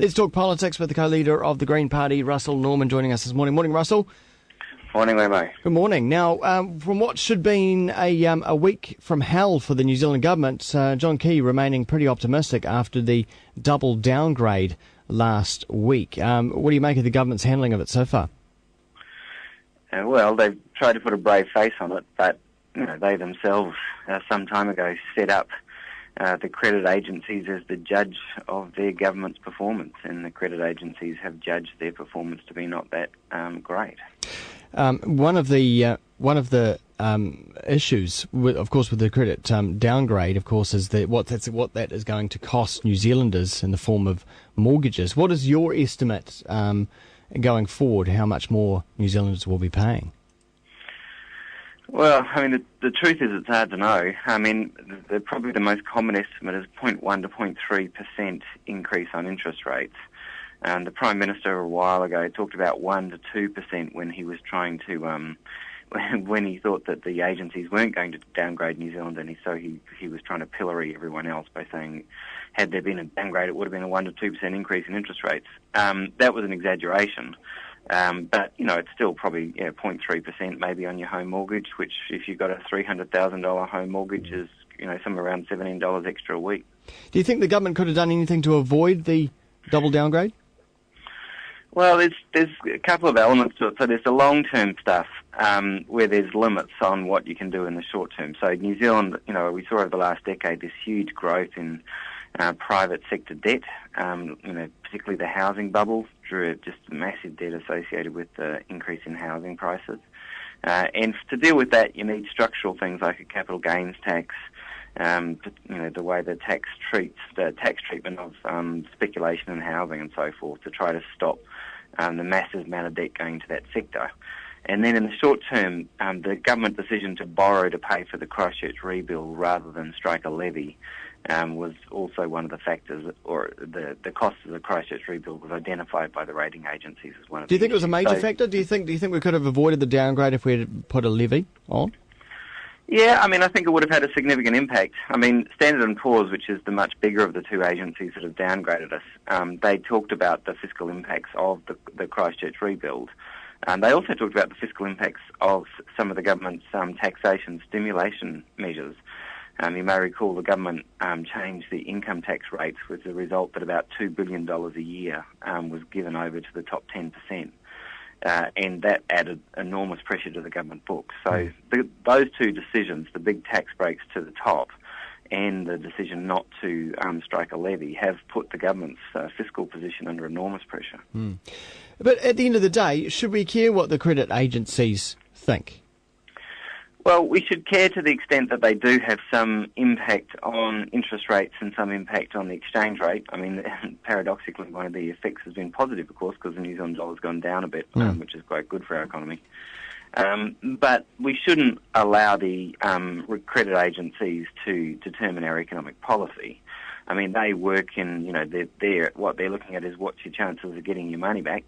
Let's talk politics with the co-leader of the Green Party, Russel Norman, joining us this morning. Morning, Russell. Morning, Wammo. Good morning. Now, from what should have been a week from hell for the New Zealand government, John Key remaining pretty optimistic after the double downgrade last week. What do you make of the government's handling of it so far? Well, they've tried to put a brave face on it, but they themselves, some time ago, set up the credit agencies as the judge of their government's performance, and the credit agencies have judged their performance to be not that great. One of the issues, of course, with the credit downgrade, of course, is that what that is going to cost New Zealanders in the form of mortgages. What is your estimate going forward? How much more New Zealanders will be paying? Well, I mean, the truth is it's hard to know. I mean, probably the most common estimate is 0.1 to 0.3% increase on interest rates. And the Prime Minister a while ago talked about 1 to 2% when he was trying to, when he thought that the agencies weren't going to downgrade New Zealand, and so he was trying to pillory everyone else by saying, had there been a downgrade, it would have been a 1 to 2% increase in interest rates. That was an exaggeration. But, it's still probably 0.3% maybe on your home mortgage, which if you've got a $300,000 home mortgage is, somewhere around $17 extra a week. Do you think the government could have done anything to avoid the double downgrade? Well, there's a couple of elements to it. So there's the long-term stuff where there's limits on what you can do in the short term. So New Zealand, we saw over the last decade this huge growth in private sector debt, particularly the housing bubble drew just massive debt associated with the increase in housing prices. And to deal with that, you need structural things like a capital gains tax, the way the tax treatment of speculation in housing and so forth to try to stop the massive amount of debt going to that sector. And then in the short term, the government decision to borrow to pay for the Christchurch rebuild rather than strike a levy was also one of the factors, or the cost of the Christchurch rebuild was identified by the rating agencies as one of the Do you think it was a major factor? Do you think we could have avoided the downgrade if we had put a levy on? Yeah, I mean, I think it would have had a significant impact. I mean, Standard & Poor's, which is the much bigger of the two agencies that have downgraded us, they talked about the fiscal impacts of the Christchurch rebuild. They also talked about the fiscal impacts of some of the government's taxation stimulation measures. You may recall the government changed the income tax rates with the result that about $2 billion a year was given over to the top 10%. And that added enormous pressure to the government books. So those two decisions, the big tax breaks to the top and the decision not to strike a levy, have put the government's fiscal position under enormous pressure. But at the end of the day, should we care what the credit agencies think? Well, we should care to the extent that they do have some impact on interest rates and some impact on the exchange rate. I mean, paradoxically, one of the effects has been positive, of course, because the New Zealand dollar's gone down a bit, which is quite good for our economy. But we shouldn't allow the credit agencies to determine our economic policy. I mean, they work in, what they're looking at is what's your chances of getting your money back.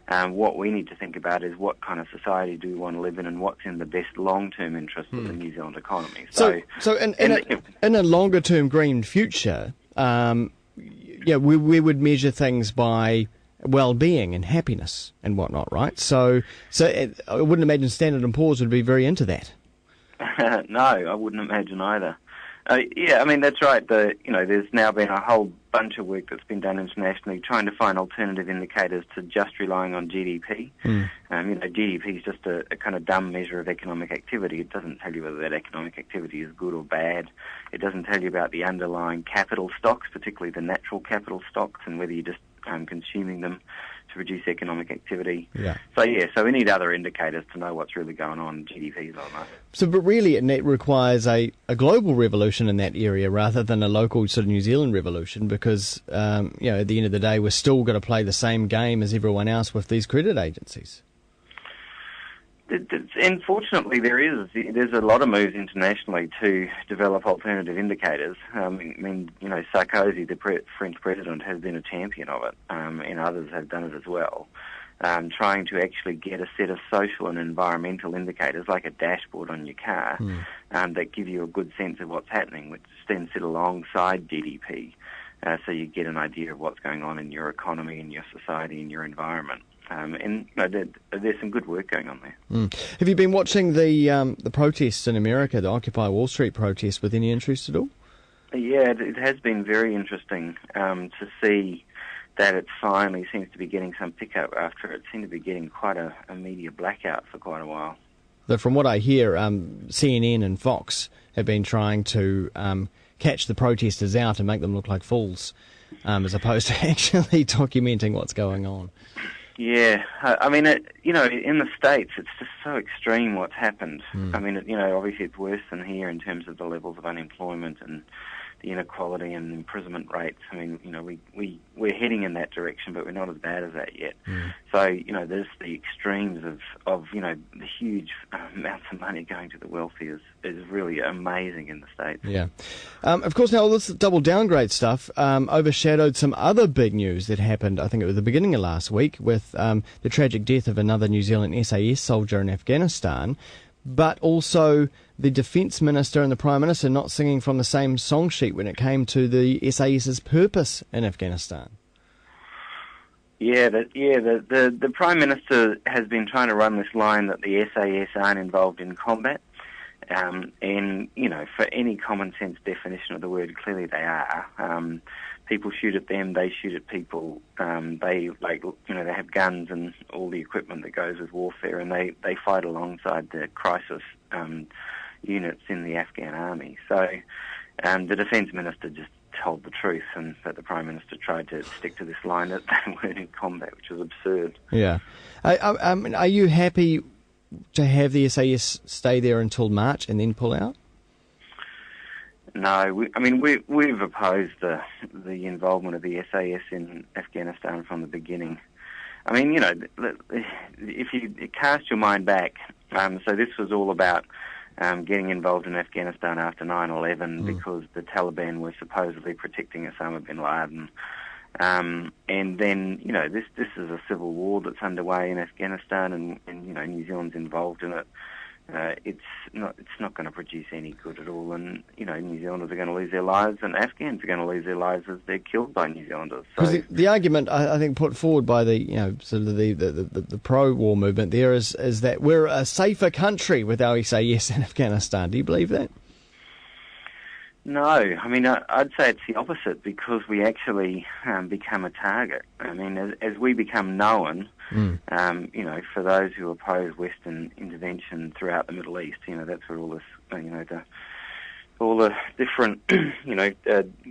What we need to think about is what kind of society do we want to live in and what's in the best long-term interest of the New Zealand economy. So in a longer-term green future, we would measure things by well-being and happiness and whatnot, right? So I wouldn't imagine Standard & Poor's would be very into that. No, I wouldn't imagine either. I mean, that's right. There's now been a whole bunch of work that's been done internationally trying to find alternative indicators to just relying on GDP. GDP is just a kind of dumb measure of economic activity. It doesn't tell you whether that economic activity is good or bad. It doesn't tell you about the underlying capital stocks, particularly the natural capital stocks, and whether you're just consuming them to reduce economic activity. So we need other indicators to know what's really going on. GDP is not enough. But really it requires a global revolution in that area rather than a local sort of New Zealand revolution, because at the end of the day we're still going to play the same game as everyone else with these credit agencies. Unfortunately, there's a lot of moves internationally to develop alternative indicators. Sarkozy, the French president, has been a champion of it, and others have done it as well, trying to actually get a set of social and environmental indicators, like a dashboard on your car, that give you a good sense of what's happening, which then sit alongside GDP. so you get an idea of what's going on in your economy, in your society, in your environment. And there's some good work going on there. Have you been watching the protests in America, the Occupy Wall Street protests, with any interest at all? Yeah, it has been very interesting to see that it finally seems to be getting some pickup after it seemed to be getting quite a media blackout for quite a while. But from what I hear, CNN and Fox have been trying to catch the protesters out and make them look like fools, as opposed to actually documenting what's going on. Yeah, I mean, in the States, it's just so extreme what's happened. I mean, obviously it's worse than here in terms of the levels of unemployment and the inequality and imprisonment rates. I mean, we're heading in that direction, but we're not as bad as that yet. So, there's the extremes of the huge amounts of money going to the wealthy is really amazing in the States. Yeah. Of course, now all this double downgrade stuff overshadowed some other big news that happened, I think it was the beginning of last week, with the tragic death of another New Zealand SAS soldier in Afghanistan, but also the Defence Minister and the Prime Minister not singing from the same song sheet when it came to the SAS's purpose in Afghanistan. The Prime Minister has been trying to run this line that the SAS aren't involved in combat. And, for any common sense definition of the word, clearly they are. People shoot at them, they shoot at people. They have guns and all the equipment that goes with warfare, and they fight alongside the crisis units in the Afghan army. So the Defence Minister just told the truth, and that the Prime Minister tried to stick to this line that they weren't in combat, which was absurd. Yeah. Are you happy to have the SAS stay there until March and then pull out? No, we've opposed the involvement of the SAS in Afghanistan from the beginning. I mean, if you cast your mind back, so this was all about getting involved in Afghanistan after 9/11 because the Taliban were supposedly protecting Osama bin Laden. And then, this is a civil war that's underway in Afghanistan, and New Zealand's involved in it. It's not going to produce any good at all, and New Zealanders are going to lose their lives, and Afghans are going to lose their lives as they're killed by New Zealanders. So the argument I think put forward by the sort of the pro-war movement there is that we're a safer country with our SAS in Afghanistan. Do you believe that? No, I mean, I'd say it's the opposite, because we actually become a target. I mean, as we become known, for those who oppose Western intervention throughout the Middle East, that's where all this, all the different,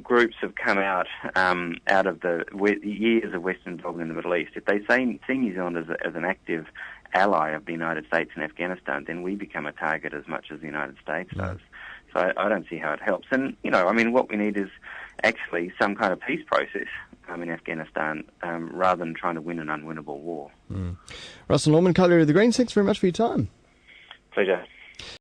groups have come out of the years of Western involvement in the Middle East. If they see New Zealand as an active ally of the United States in Afghanistan, then we become a target as much as the United States does. So I don't see how it helps. And, what we need is actually some kind of peace process in Afghanistan, rather than trying to win an unwinnable war. Russel Norman, co-leader of the Greens, thanks very much for your time. Pleasure.